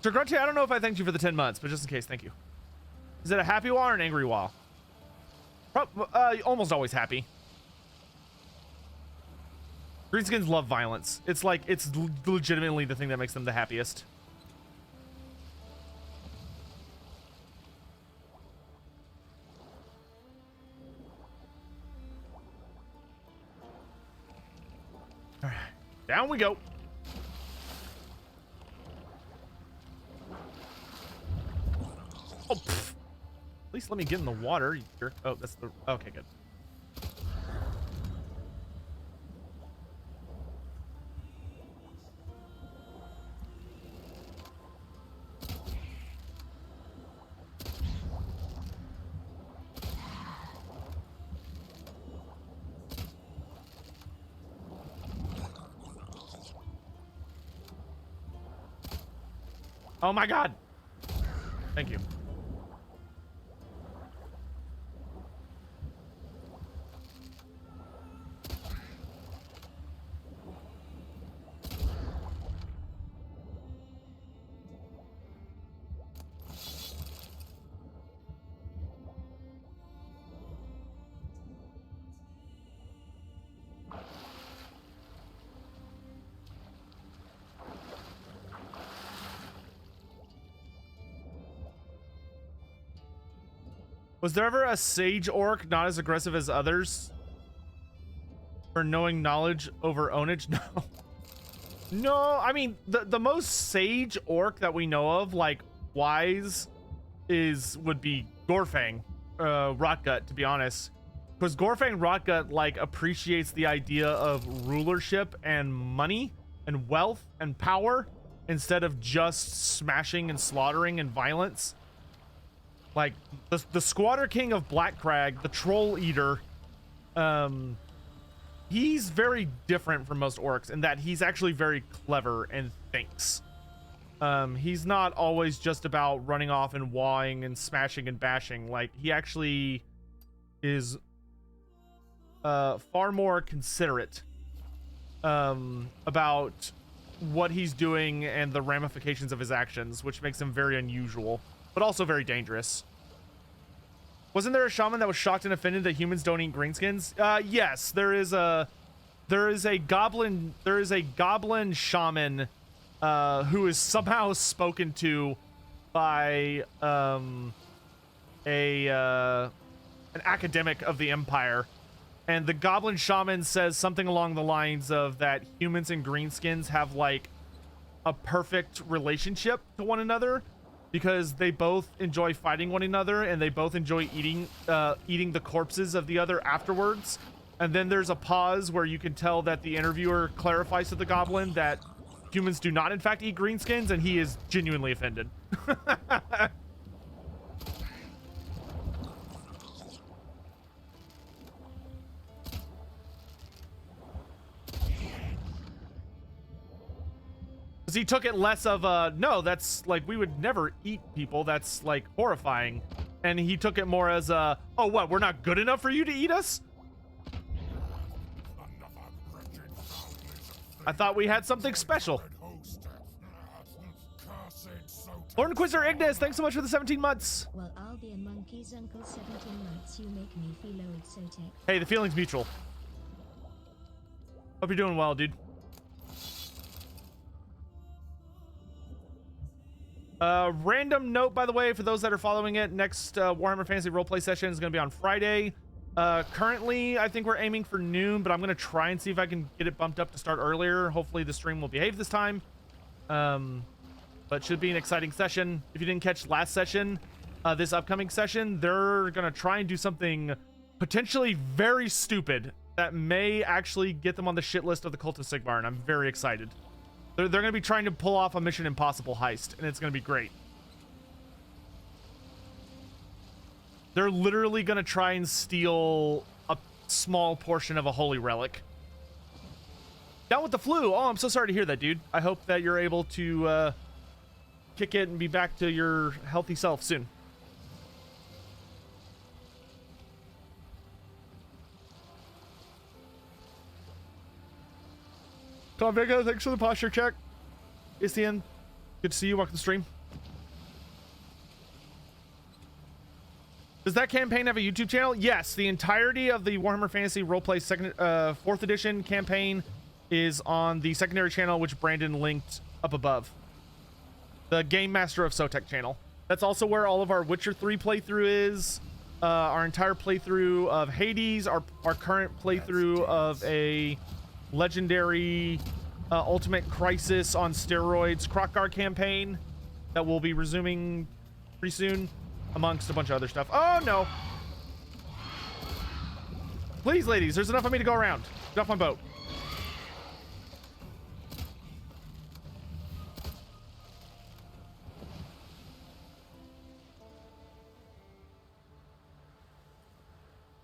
So Grunty, I don't know if I thanked you for the 10 months, but just in case, thank you. Is it a happy wall or an angry wall? Almost always happy. Greenskins love violence. It's like, it's legitimately the thing that makes them the happiest. All right, down we go. Oh, pff. At least let me get in the water. Oh, that's the... Okay, good. Oh my god. Thank you. Was there ever a sage orc not as aggressive as others? For knowing knowledge over ownage? No. No, I mean, the most sage orc that we know of, like, wise, would be Gorfang, Rotgut, to be honest. Because Gorfang Rotgut, like, appreciates the idea of rulership and money and wealth and power instead of just smashing and slaughtering and violence. Like, the Squatter King of Blackcrag, the Troll Eater, he's very different from most orcs in that he's actually very clever and thinks. He's not always just about running off and wawing and smashing and bashing. Like, he actually is far more considerate about what he's doing and the ramifications of his actions, which makes him very unusual, but also very dangerous. Wasn't there a shaman that was shocked and offended that humans don't eat greenskins? Yes, there is a goblin shaman who is somehow spoken to by an academic of the Empire, and the goblin shaman says something along the lines of that humans and greenskins have like a perfect relationship to one another because they both enjoy fighting one another and they both enjoy eating the corpses of the other afterwards. And then there's a pause where you can tell that the interviewer clarifies to the goblin that humans do not in fact eat greenskins, and he is genuinely offended. He took it less of a, no, that's like, we would never eat people, that's like horrifying. And he took it more as a, oh, what, we're not good enough for you to eat us? I thought we had something special. Lord Inquisitor Ignis, thanks so much for the 17 months. Well, I'll be a monkey's uncle. 17 months, you make me feel old, Sotek. Hey, the feeling's mutual. Hope you're doing well, dude. Random note, by the way, for those that are following it, next Warhammer Fantasy Roleplay session is going to be on Friday. Currently, I think we're aiming for noon, but I'm going to try and see if I can get it bumped up to start earlier. Hopefully the stream will behave this time. But should be an exciting session. If you didn't catch last session, this upcoming session, they're going to try and do something potentially very stupid that may actually get them on the shit list of the Cult of Sigmar, and I'm very excited. They're going to be trying to pull off a Mission Impossible heist, and it's going to be great. They're literally going to try and steal a small portion of a holy relic. Down with the flu. Oh, I'm so sorry to hear that, dude. I hope that you're able to kick it and be back to your healthy self soon. Tom Vega, thanks for the posture check. It's the end. Good to see you. Welcome to the stream. Does that campaign have a YouTube channel? Yes, the entirety of the Warhammer Fantasy Roleplay 4th edition campaign is on the secondary channel, which Brandon linked up above. The Gamemaster of Sotek channel. That's also where all of our Witcher 3 playthrough is. Our entire playthrough of Hades, our current playthrough of a legendary Ultimate Crisis on steroids Kroq-Gar campaign that will be resuming pretty soon, amongst a bunch of other stuff. Oh no! Please, ladies, there's enough of me to go around. Get off my boat.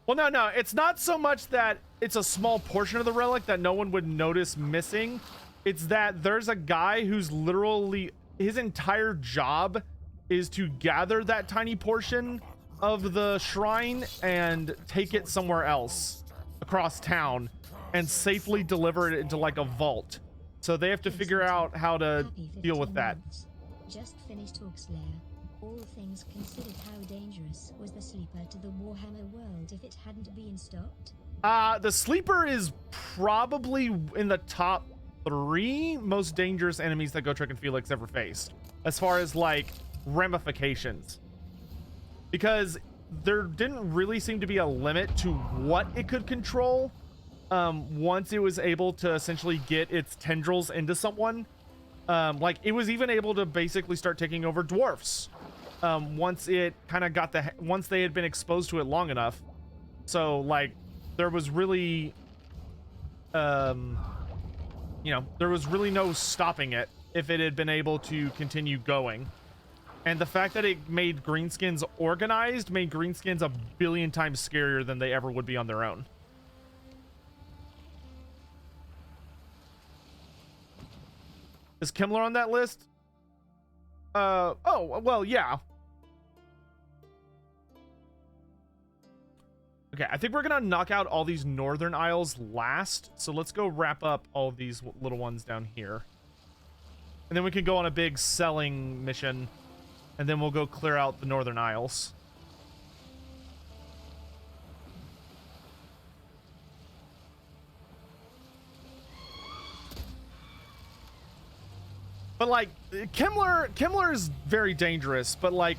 Well, no, it's not so much that it's a small portion of the relic that no one would notice missing. It's that there's a guy who's literally, his entire job is to gather that tiny portion of the shrine and take it somewhere else across town and safely deliver it into like a vault. So they have to figure out how to deal with that. Just finished Orcslayer. All things considered, how dangerous was the sleeper to the Warhammer world if it hadn't been stopped? The sleeper is probably in the top 3 most dangerous enemies that Gotrek and Felix ever faced, as far as like ramifications, because there didn't really seem to be a limit to what it could control once it was able to essentially get its tendrils into someone. Like it was even able to basically start taking over dwarfs once it kind of got once they had been exposed to it long enough. So like there was really you know, there was really no stopping it if it had been able to continue going. And the fact that it made greenskins organized made greenskins a billion times scarier than they ever would be on their own. Is Kimmler on that list? Oh, well, yeah. Okay, I think we're gonna knock out all these northern isles last. So let's go wrap up all of these little ones down here. And then we can go on a big selling mission. And then we'll go clear out the northern isles. But like Kimmler is very dangerous, but like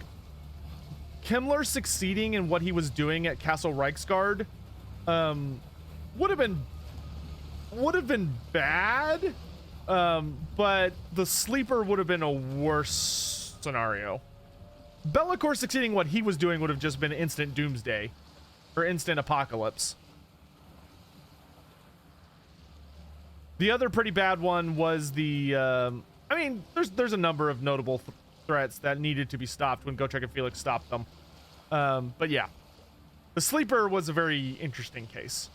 Kimmler succeeding in what he was doing at Castle Reichsgard would have been bad, but the sleeper would have been a worse scenario. Be'lakor succeeding what he was doing would have just been instant doomsday or instant apocalypse. The other pretty bad one was the I mean, there's a number of notable threats that needed to be stopped when Gotrek and Felix stopped them. But yeah, the sleeper was a very interesting case.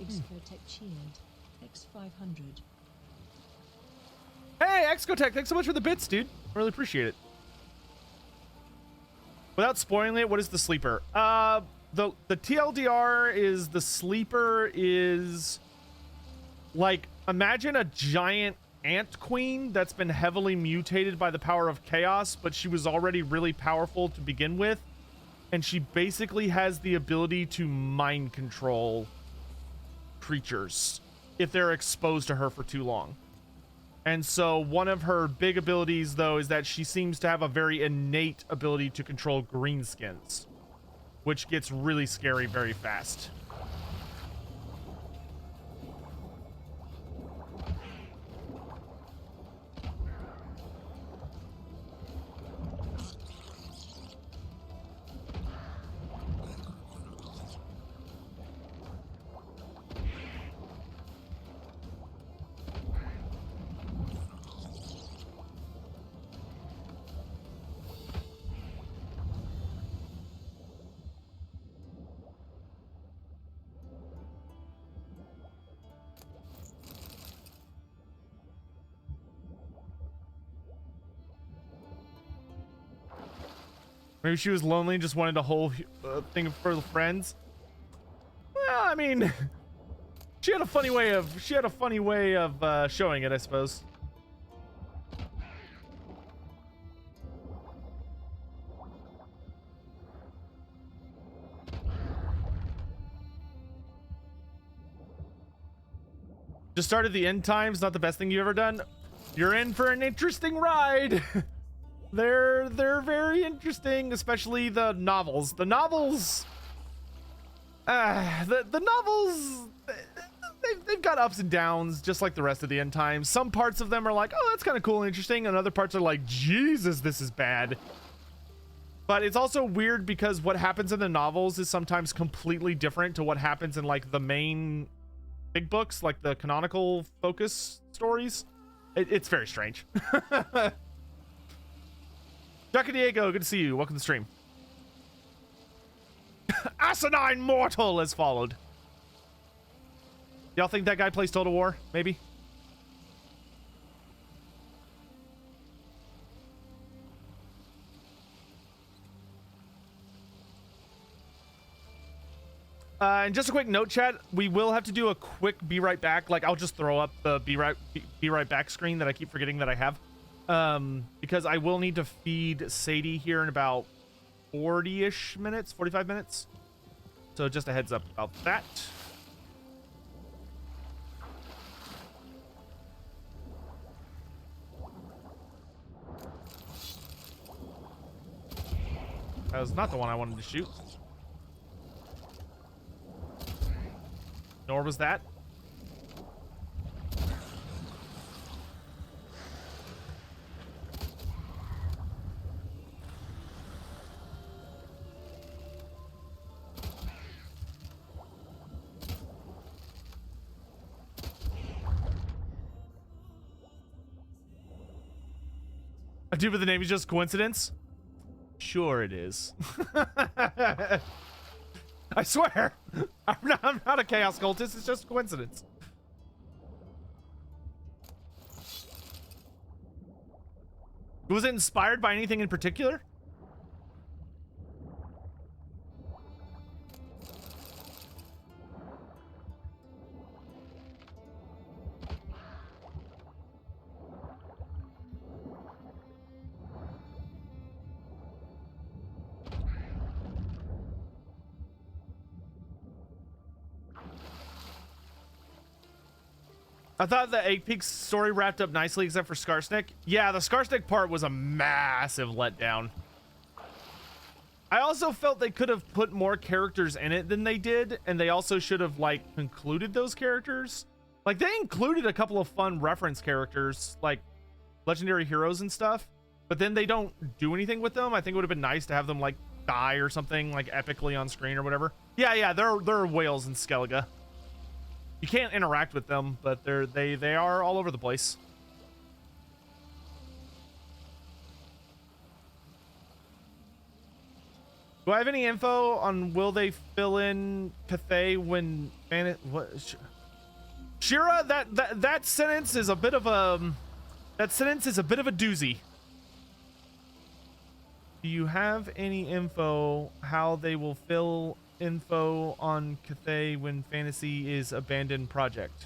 Excotech Shield, X500. Hey, Excotech, thanks so much for the bits, dude. Really appreciate it. Without spoiling it, what is the sleeper? The TLDR is the sleeper is like, imagine a giant ant queen that's been heavily mutated by the power of chaos, but she was already really powerful to begin with. And she basically has the ability to mind control creatures if they're exposed to her for too long. And so one of her big abilities, though, is that she seems to have a very innate ability to control greenskins, which gets really scary very fast. Maybe she was lonely and just wanted a whole thing for friends. Well, I mean, she had a funny way of showing it, I suppose. Just started the end times, not the best thing you've ever done. You're in for an interesting ride. They're very interesting, especially the novels. The novels, the novels, they've got ups and downs, just like the rest of the end times. Some parts of them are like, oh, that's kind of cool and interesting, and other parts are like, Jesus, this is bad. But it's also weird because what happens in the novels is sometimes completely different to what happens in like the main big books, like the canonical focus stories. It's very strange. Jackie Diego, good to see you. Welcome to the stream. Asinine Mortal has followed. Y'all think that guy plays Total War? Maybe? And just a quick note, chat. We will have to do a quick be right back. Like, I'll just throw up the be right back screen that I keep forgetting that I have. Because I will need to feed Sadie here in about 40-ish minutes, 45 minutes. So just a heads up about that. That was not the one I wanted to shoot. Nor was that. A dude with the name is just coincidence? Sure it is. I swear. I'm not a chaos cultist. It's just coincidence. Was it inspired by anything in particular? I thought the Egg Peaks story wrapped up nicely except for Skarsnik. Yeah, the Skarsnik part was a massive letdown. I also felt they could have put more characters in it than they did, and they also should have, like, concluded those characters. Like, they included a couple of fun reference characters, like legendary heroes and stuff, but then they don't do anything with them. I think it would have been nice to have them, like, die or something, like, epically on screen or whatever. Yeah, there are whales in Skellige. You can't interact with them, but they are all over the place. Do I have any info on will they fill in Cathay when Shira? That sentence is a bit of a doozy. Do you have any info how they will fill info on Cathay when Fantasy is abandoned project?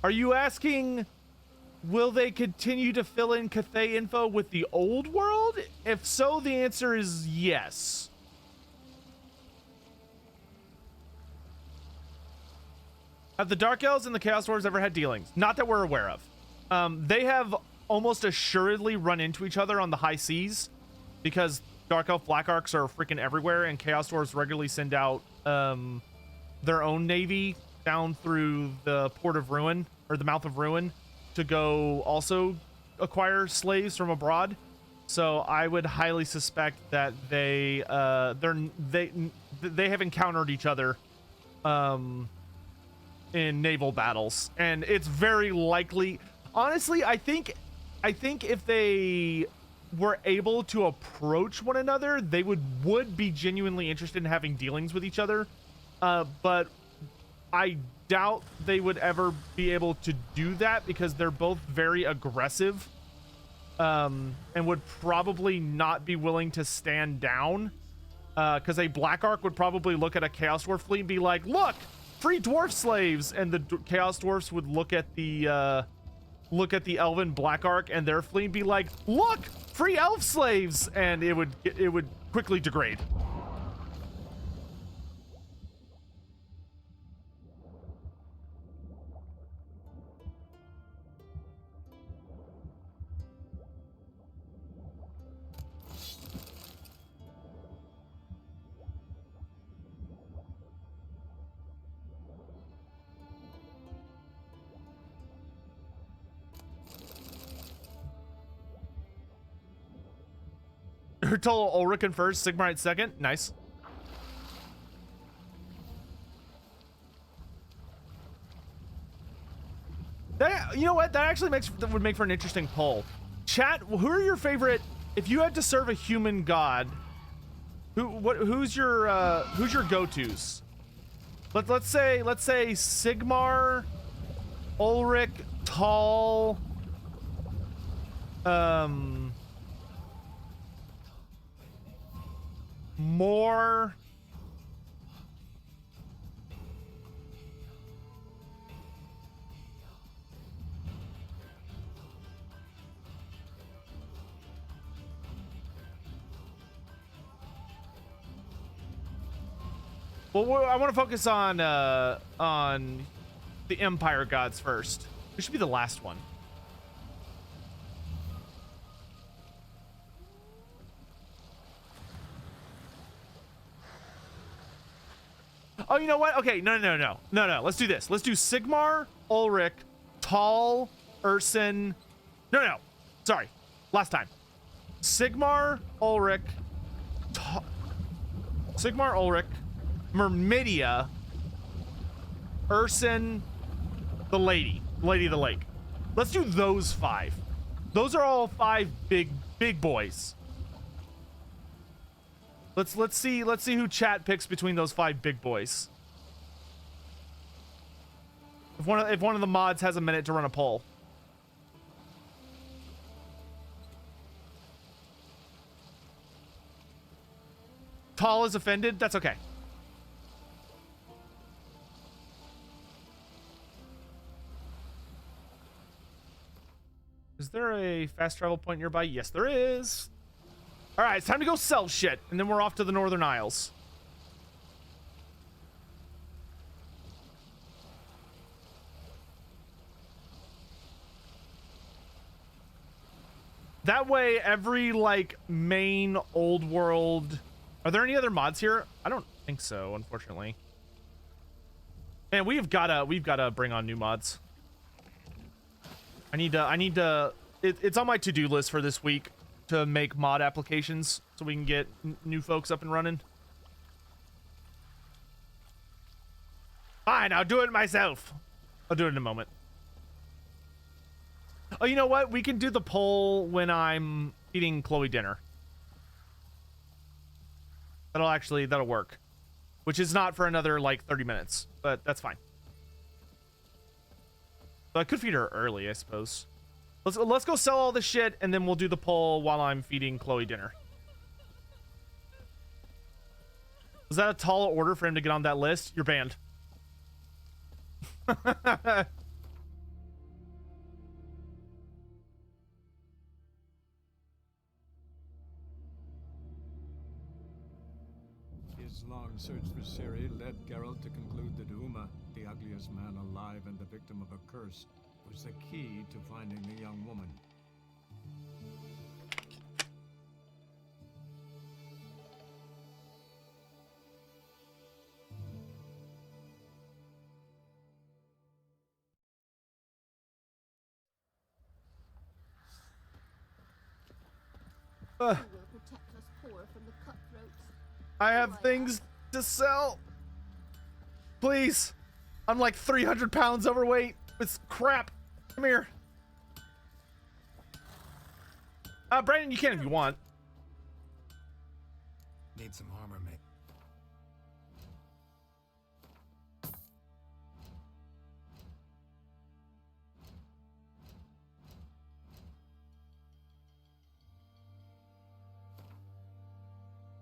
Are you asking, will they continue to fill in Cathay info with the old world? If so, the answer is yes. Have the Dark Elves and the Chaos Dwarves ever had dealings? Not that we're aware of. They have almost assuredly run into each other on the high seas because Dark Elf Black Arcs are freaking everywhere, and Chaos Dwarves regularly send out their own navy down through the Port of Ruin, or the Mouth of Ruin, to go also acquire slaves from abroad. So I would highly suspect that they have encountered each other in naval battles, and it's very likely. Honestly, I think if they were able to approach one another, they would be genuinely interested in having dealings with each other. But I doubt they would ever be able to do that because they're both very aggressive. and would probably not be willing to stand down, because a Black Ark would probably look at a Chaos Dwarf fleet and be like, look, free dwarf slaves, and the Chaos Dwarfs would look at the Elven Black Ark and their fleet and be like, look, free elf slaves, and it would quickly degrade. Total Ulrich first, Sigmarite second. Nice. That, you know what? That actually would make for an interesting poll. Chat, who are your favorite? If you had to serve a human god, who's your go-tos? Let's say Sigmar, Ulrich, Tall, more. Well, I want to focus on the Empire gods first. This should be the last one. Oh, you know what? Okay, no. Let's do this. Let's do Sigmar, Ulrich, Tall, Urson. No. Sorry. Last time. Sigmar, Ulrich, Myrmidia, Urson, the Lady of the Lake. Let's do those 5. Those are all 5 big boys. Let's see who chat picks between those 5 big boys. If one of the mods has a minute to run a poll. Tall is offended. That's okay. Is there a fast travel point nearby? Yes, there is. All right, it's time to go sell shit, and then we're off to the Northern Isles. That way, every, like, main old world... Are there any other mods here? I don't think so, unfortunately. Man, we've gotta bring on new mods. I need to... It's on my to-do list for this week to make mod applications so we can get new folks up and running. Fine, I'll do it myself. I'll do it in a moment. Oh, you know what? We can do the poll when I'm eating Chloe dinner. That'll work. Which is not for another, like, 30 minutes. But that's fine. So I could feed her early, I suppose. Let's go sell all this shit, and then we'll do the poll while I'm feeding Chloe dinner. Was that a tall order for him to get on that list? You're banned. His long search for Ciri led Geralt to conclude that Uma, the ugliest man alive and the victim of a curse, was the key to finding the young woman. Who will protect us poor from the cutthroats? I have things to sell. Please. I'm like 300 pounds overweight. It's crap. Come here. Brandon, you can if you want. Need some armor, mate.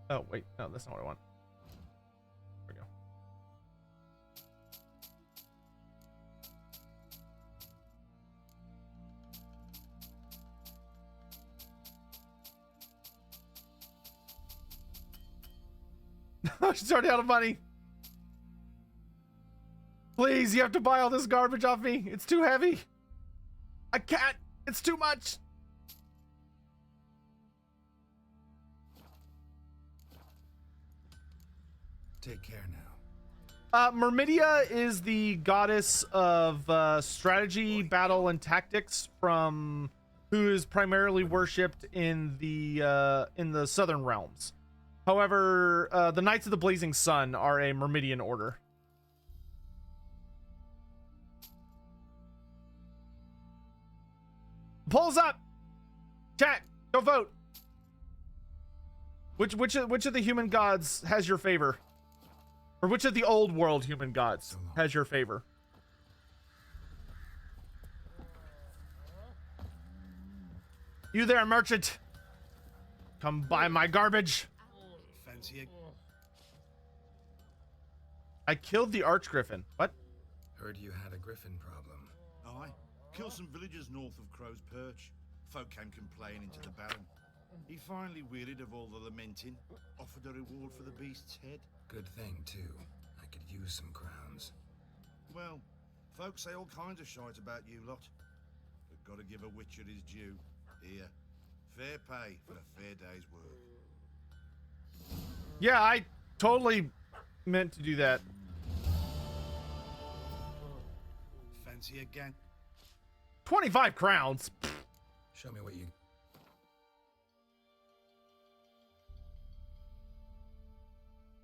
Oh, wait. No, that's not what I want. There we go. She's already out of money. Please, you have to buy all this garbage off me. It's too heavy. I can't. It's too much. Take care now. Myrmidia is the goddess of strategy, battle, and tactics who is primarily worshipped in the southern realms. However, the Knights of the Blazing Sun are a Myrmidian order. Polls up. Chat, go vote. Which of the human gods has your favor? Or which of the old world human gods has your favor? You there, merchant? Come buy my garbage. Fancy it? I killed the archgriffin. What? Heard you had a griffin problem. Aye. Kill some villagers north of Crow's Perch. Folk came complaining to the Baron. He finally wearied of all the lamenting, offered a reward for the beast's head. Good thing, too. I could use some crowns. Well, folks say all kinds of shite about you lot. But gotta give a witcher his due. Here, fair pay for a fair day's work. Yeah, I totally meant to do that. Fancy again? 25 crowns. Show me what you...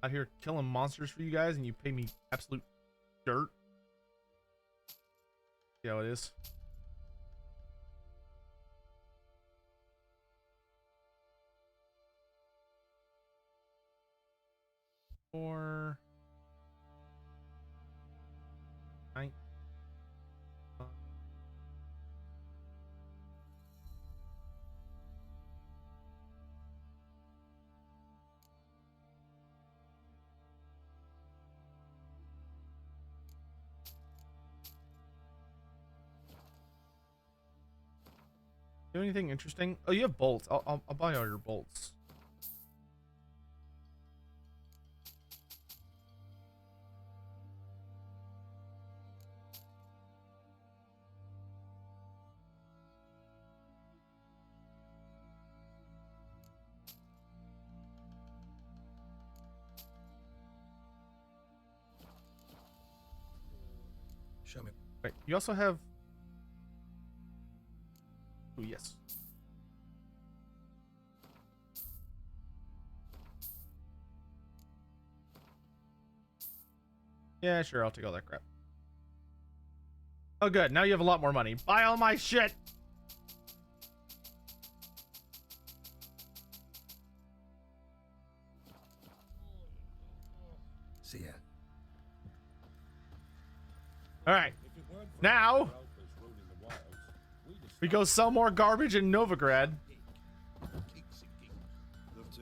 Out here killing monsters for you guys, and you pay me absolute dirt. See how it is. Four. 9. Do anything interesting? Oh, you have bolts. I'll buy all your bolts. Show me. Wait, you also have... Oh, yes. Yeah, sure, I'll take all that crap. Oh, good. Now you have a lot more money. Buy all my shit! See ya. Alright. Now... we go sell more garbage in Novigrad. Love to.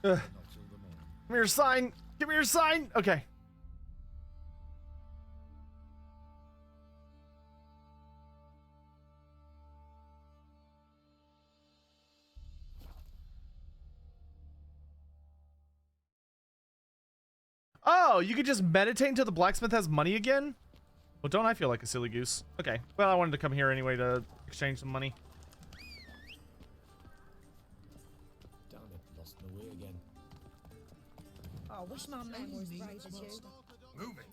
Ugh. Not till the morning. Give me your sign. Give me your sign. Okay. Oh, you could just meditate until the blacksmith has money again? Well, don't I feel like a silly goose? Okay. Well, I wanted to come here anyway to exchange some money. Damn it, lost my way again. I wish my man was brave as you. Move it.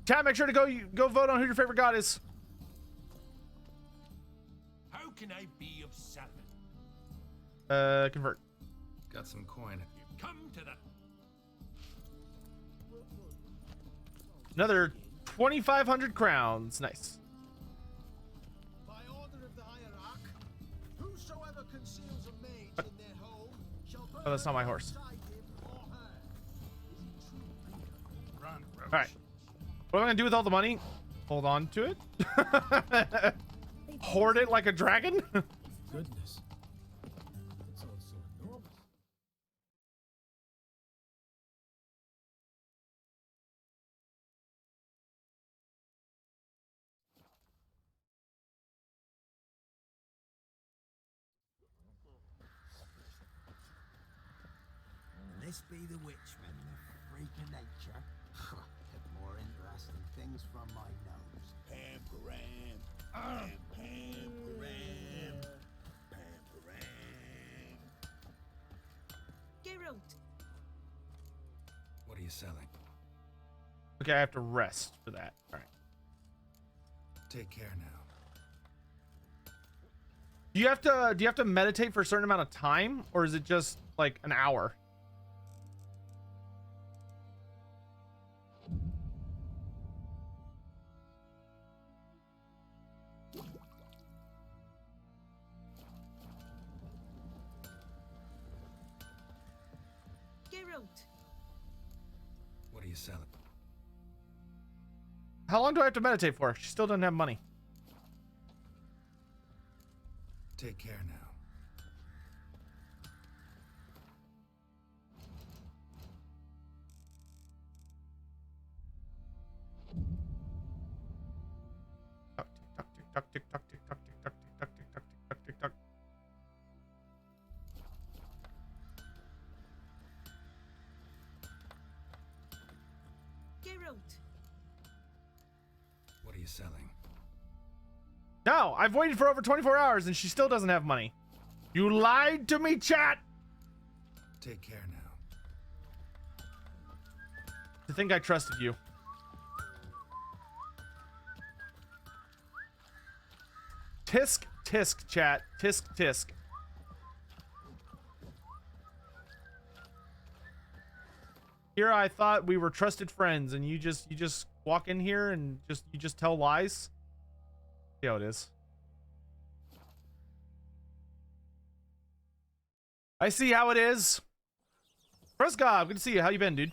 Chat, make sure to go vote on who your favorite god is. How can I be of service? Convert. Got some coin. Come to the... Another 2,500 crowns. Nice. By order of the hierarch, whosoever conceals a mage in their home shall burn Oh, that's not my horse. beside him or right. What am I gonna do with all the money? Hold on to it. Hoard it like a dragon. Goodness. It's all so enormous. This be the witchman, the freak of nature. Get more interesting things from my nose. Pam-param. Pam-param. Pam-param. Geralt. What are you selling? Okay, I have to rest for that. All right. Take care now. Do you have to meditate for a certain amount of time, or is it just like an hour? Geralt. What are you selling? How long do I have to meditate for? She still doesn't have money. Take care now. Tick tock, tick tock, tick tock, tick tock, tick tock, tick tock, tick tock, tick tock, tick tock. Geralt. What are you selling? No, I've waited for over 24 hours and she still doesn't have money. You lied to me, chat. Take care now. To think I trusted you. Tisk, tisk, chat. Tisk, tisk. Here I thought we were trusted friends, and you just walk in here and you just tell lies. See how it is. I see how it is. Prescott, good to see you. How you been, dude?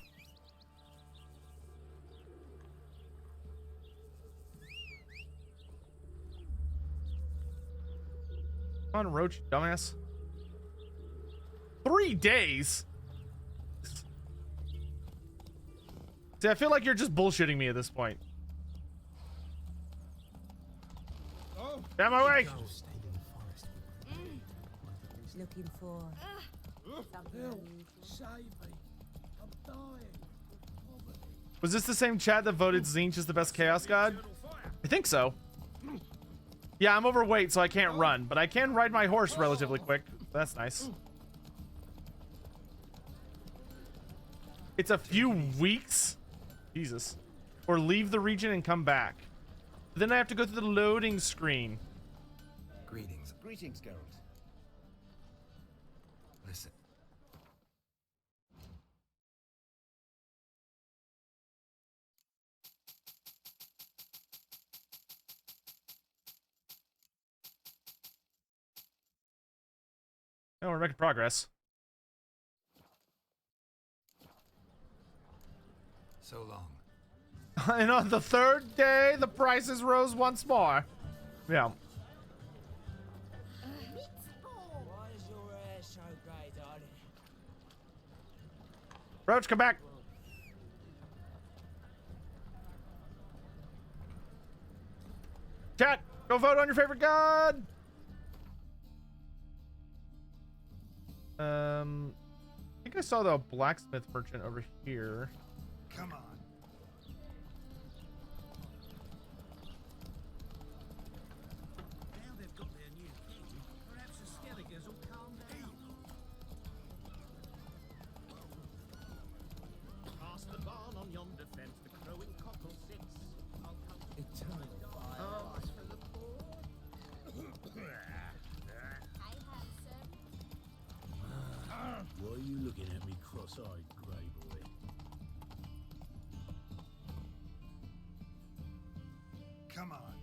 Come on, Roach, dumbass. 3 days? See, I feel like you're just bullshitting me at this point. Oh, Get out of my way! Stayed in the forest with me. He's looking for something help, unusual. save me. I'm dying. Poverty. Was this the same chat that voted Zinch as the best Chaos God? I think so. Yeah, I'm overweight, so I can't run, but I can ride my horse relatively quick. That's nice. It's a few weeks? Jesus. Or leave the region and come back. Then I have to go through the loading screen. Greetings. Greetings, Geralt. Listen. Oh, we're making progress. So long. And on the third day, the prices rose once more. Yeah. Why is your hair so grey, darling? Roach, come back. Chat, go vote on your favorite god. I think I saw the blacksmith merchant over here. Come on. Now they've got their new king. Perhaps the Skelligers will calm down. Past the barn on yonder fence, the crowing cockle sits. I'll come to Eternal fire. arms for the poor. Hi, handsome. Why are you looking at me cross-eyed, grey boy? Come on.